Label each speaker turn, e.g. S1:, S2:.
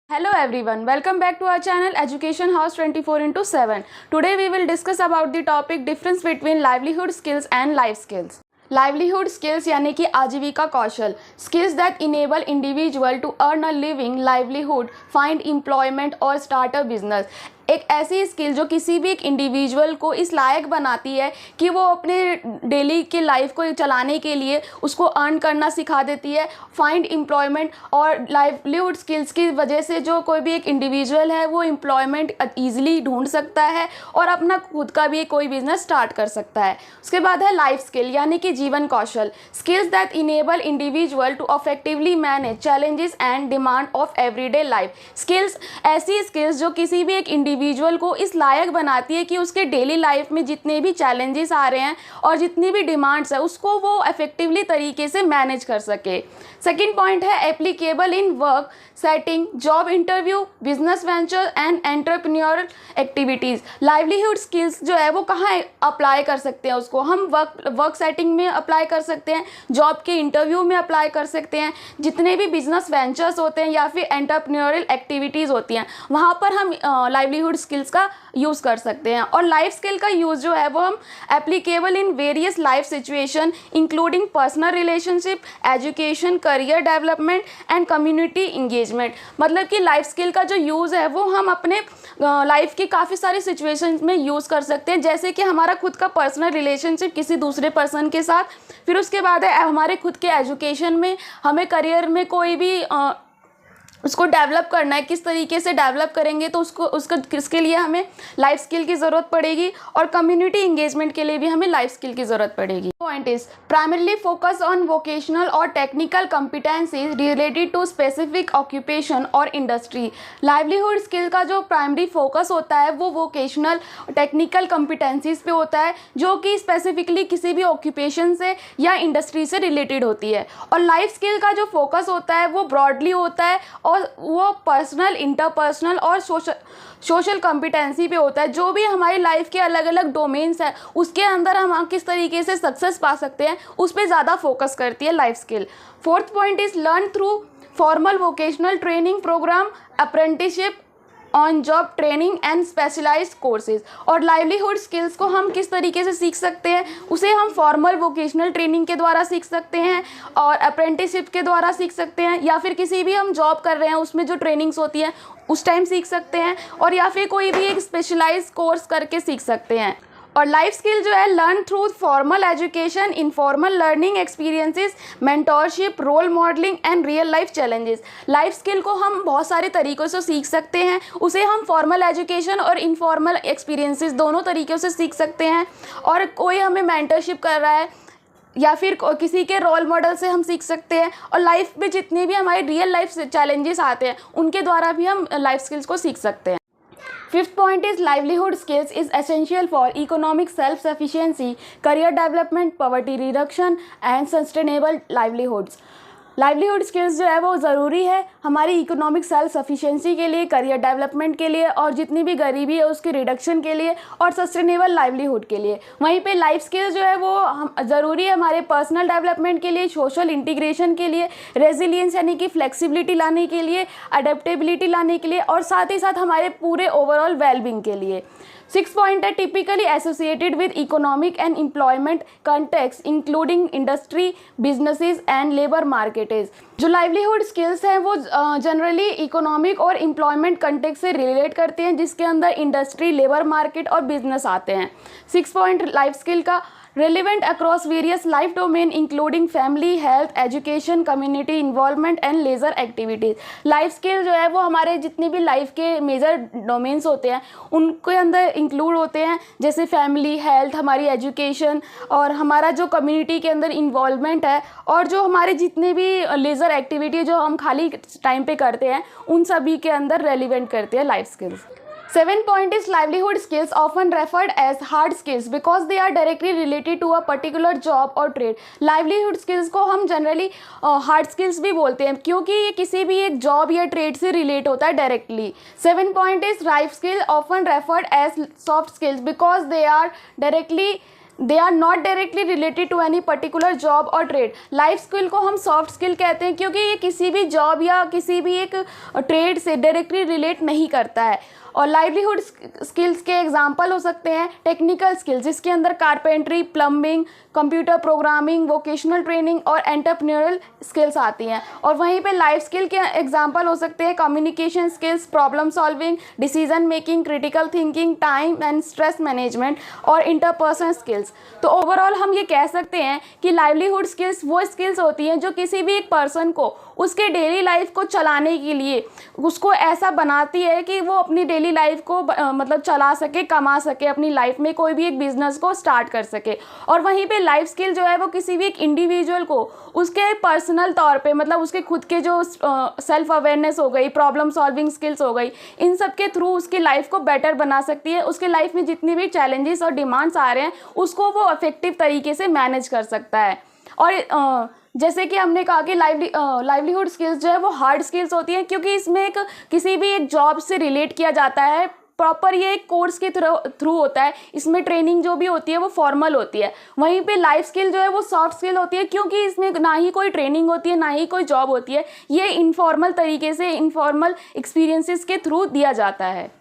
S1: Hello everyone, welcome back to our channel Education House 24/7. Today we will discuss about the topic difference between livelihood skills and life skills. Livelihood skills यानी कि आजीविका कौशल, skills that enable individual to earn a living livelihood, find employment और start a business. एक ऐसी skill जो किसी भी एक इंडिविजुअल को इस लायक बनाती है कि वो अपने डेली के लाइफ को चलाने के लिए उसको अर्न करना सिखा देती है। फाइंड एम्प्लॉयमेंट और लाइवलीहुड स्किल्स की वजह से जो कोई भी एक इंडिविजुअल है वो एम्प्लॉयमेंट ईजिली ढूंढ सकता है और अपना खुद का भी कोई बिजनेस स्टार्ट कर सकता है। उसके बाद है लाइफ स्किल यानी कि जीवन कौशल, skills that enable individual to effectively manage challenges and demand of everyday life. Skills, ऐसी स्किल्स जो किसी भी एक इंडिविजुअल को इस लायक बनाती है कि उसके डेली लाइफ में जितने भी चैलेंजेस आ रहे हैं और जितनी भी डिमांड्स है उसको वो इफेक्टिवली तरीके से मैनेज कर सके। सेकंड पॉइंट है applicable in work setting, job interview, business venture and entrepreneurial activities. Livelihood skills जो है वो कहाँ अप्लाई कर सकते हैं, उसको हम वर्क सेटिंग में अप्लाई कर सकते हैं, जॉब के इंटरव्यू में अप्लाई कर सकते हैं, जितने भी बिजनेस वेंचर्स होते हैं या फिर एंटरप्रेन्योरल एक्टिविटीज़ होती हैं वहाँ पर हम लाइवलीहुड स्किल्स का यूज़ कर सकते हैं। और लाइफ स्किल का यूज़ जो है वो हम applicable in various life situation including personal relationship, education, career development and community engagement. मतलब कि लाइफ स्किल का जो यूज़ है वो हम अपने लाइफ की काफ़ी सारी सिचुएशंस में यूज़ कर सकते हैं, जैसे कि हमारा खुद का पर्सनल रिलेशनशिप किसी दूसरे पर्सन के साथ, फिर उसके बाद है हमारे खुद के एजुकेशन में, हमें करियर में कोई भी उसको डेवलप करना है, किस तरीके से डेवलप करेंगे तो इसके लिए हमें लाइफ स्किल की ज़रूरत पड़ेगी, और कम्युनिटी इंगेजमेंट के लिए भी हमें लाइफ स्किल की ज़रूरत पड़ेगी। Point is primarily focus on vocational और technical competencies related to specific occupation और इंडस्ट्री। लाइवलीहुड स्किल का जो प्राइमरी फोकस होता है वो वोकेशनल टेक्निकल कॉम्पिटेंसीज पे होता है जो कि स्पेसिफिकली किसी भी ऑक्यूपेशन से या इंडस्ट्री से रिलेटेड होती है। और लाइफ स्किल का जो फोकस होता है वो ब्रॉडली होता है और वो पर्सनल, इंटरपर्सनल और सोशल कॉम्पिटेंसी पे होता है। जो भी हमारी लाइफ के अलग अलग डोमेन्स हैं उसके अंदर हम किस तरीके से सक्सेस पा सकते हैं उस पर ज़्यादा फोकस करती है life skill. Fourth point is learn through formal vocational training programme, apprenticeship, on job training and specialised courses. और लाइवलीहुड स्किल्स को हम किस तरीके से सीख सकते हैं, उसे हम फॉर्मल वोकेशनल ट्रेनिंग के द्वारा सीख सकते हैं और अप्रेंटिसशिप के द्वारा सीख सकते हैं, या फिर किसी भी हम जॉब कर रहे हैं उसमें जो ट्रेनिंग्स होती हैं उस टाइम सीख सकते हैं, और या फिर कोई भी एक स्पेशलाइज्ड कोर्स करके सीख सकते हैं। और लाइफ स्किल जो है learn through formal education, informal learning experiences, mentorship, role modelling and real life challenges. Life skill को हम बहुत सारे तरीक़ों से सीख सकते हैं, उसे हम फॉर्मल एजुकेशन और इनफॉर्मल एक्सपीरियंसेस दोनों तरीक़ों से सीख सकते हैं, और कोई हमें मेंटरशिप कर रहा है या फिर किसी के रोल मॉडल से हम सीख सकते हैं, और लाइफ में जितने भी हमारे रियल लाइफ चैलेंजेस आते हैं उनके द्वारा भी हम लाइफ स्किल्स को सीख सकते हैं। Fifth point is livelihood skills is essential for economic self-sufficiency, career development, poverty reduction and sustainable livelihoods. Livelihood skills जो है वो ज़रूरी है हमारी इकोनॉमिक सेल्फ सफिशिएंसी के लिए, करियर डेवलपमेंट के लिए, और जितनी भी गरीबी है उसकी रिडक्शन के लिए, और सस्टेनेबल लाइवलीहुड के लिए। वहीं पे लाइफ स्किल्स जो है वो ज़रूरी है हमारे पर्सनल डेवलपमेंट के लिए, सोशल इंटीग्रेशन के लिए, रेजिलियंस यानी कि फ्लेक्सिबिलिटी लाने के लिए, अडेप्टेबिलिटी लाने के लिए, और साथ ही साथ हमारे पूरे ओवरऑल वेलबींग के लिए। सिक्स पॉइंट है typically associated with economic and employment context including industry, businesses and labour markets. जो लाइवलीहुड स्किल्स हैं वो जनरली इकोनॉमिक और एम्प्लॉयमेंट कॉन्टेक्स्ट से रिलेट करते हैं, जिसके अंदर इंडस्ट्री, लेबर मार्केट और बिजनेस आते हैं। सिक्स पॉइंट लाइफ स्किल का relevant across various life domain including family, health, education, community involvement and leisure activities। Life skill जो है वो हमारे जितने भी लाइफ के मेजर डोमेन्स होते हैं उनके अंदर इंक्लूड होते हैं, जैसे फैमिली, हेल्थ, हमारी एजुकेशन, और हमारा जो कम्युनिटी के अंदर इन्वॉल्वमेंट है, और जो हमारे जितने भी लेजर एक्टिविटी जो हम खाली टाइम पे करते हैं उन सभी के अंदर रेलिवेंट करते हैं life skills. Seven point is livelihood skills often referred as hard skills because they are directly related to a particular job or trade। livelihood skills को हम जनरली hard skills भी बोलते हैं क्योंकि ये किसी भी एक जॉब या ट्रेड से रिलेट होता है directly. Seven point is life skill often referred as soft skills because they are directly they are not directly related to any particular job और ट्रेड। लाइफ स्किल को हम सॉफ्ट स्किल कहते हैं क्योंकि ये किसी भी जॉब या किसी भी एक ट्रेड से डायरेक्टली रिलेट नहीं करता है। और लाइवलीहुड स्किल्स के एग्जांपल हो सकते हैं टेक्निकल स्किल्स, जिसके अंदर carpentry, plumbing, computer programming, vocational training और एंटरप्रेन्योरल स्किल्स आती हैं। और वहीं पे लाइफ स्किल के एग्जांपल हो सकते हैं communication skills, problem solving, decision making, critical thinking, time and stress management और इंटरपर्सनल स्किल्स। तो ओवरऑल हम ये कह सकते हैं कि लाइवलीहुड स्किल्स वो स्किल्स होती हैं जो किसी भी एक पर्सन को उसके डेली लाइफ को चलाने के लिए उसको ऐसा बनाती है कि वो अपनी डेली लाइफ को मतलब चला सके, कमा सके, अपनी लाइफ में कोई भी एक बिजनेस को स्टार्ट कर सके। और वहीं पे लाइफ स्किल जो है वो किसी भी एक इंडिविजुअल को उसके पर्सनल तौर पे मतलब उसके खुद के जो सेल्फ अवेयरनेस हो गई, प्रॉब्लम सॉल्विंग स्किल्स हो गई, इन सब के थ्रू उसकी लाइफ को बेटर बना सकती है। उसके लाइफ में जितनी भी चैलेंजेस और डिमांड्स आ रहे हैं उसको वो इफेक्टिव तरीके से मैनेज कर सकता है। और जैसे कि हमने कहा कि लाइवलीहुड स्किल्स जो है वो हार्ड स्किल्स होती हैं क्योंकि इसमें एक किसी भी एक जॉब से रिलेट किया जाता है, प्रॉपर ये एक कोर्स के थ्रू होता है। इसमें ट्रेनिंग जो भी होती है वो फॉर्मल होती है। वहीं पे लाइफ स्किल जो है वो सॉफ्ट स्किल होती है क्योंकि इसमें ना ही कोई ट्रेनिंग होती है, ना ही कोई जॉब होती है। ये इनफॉर्मल तरीके से, इनफॉर्मल एक्सपीरियंसेस के थ्रू दिया जाता है।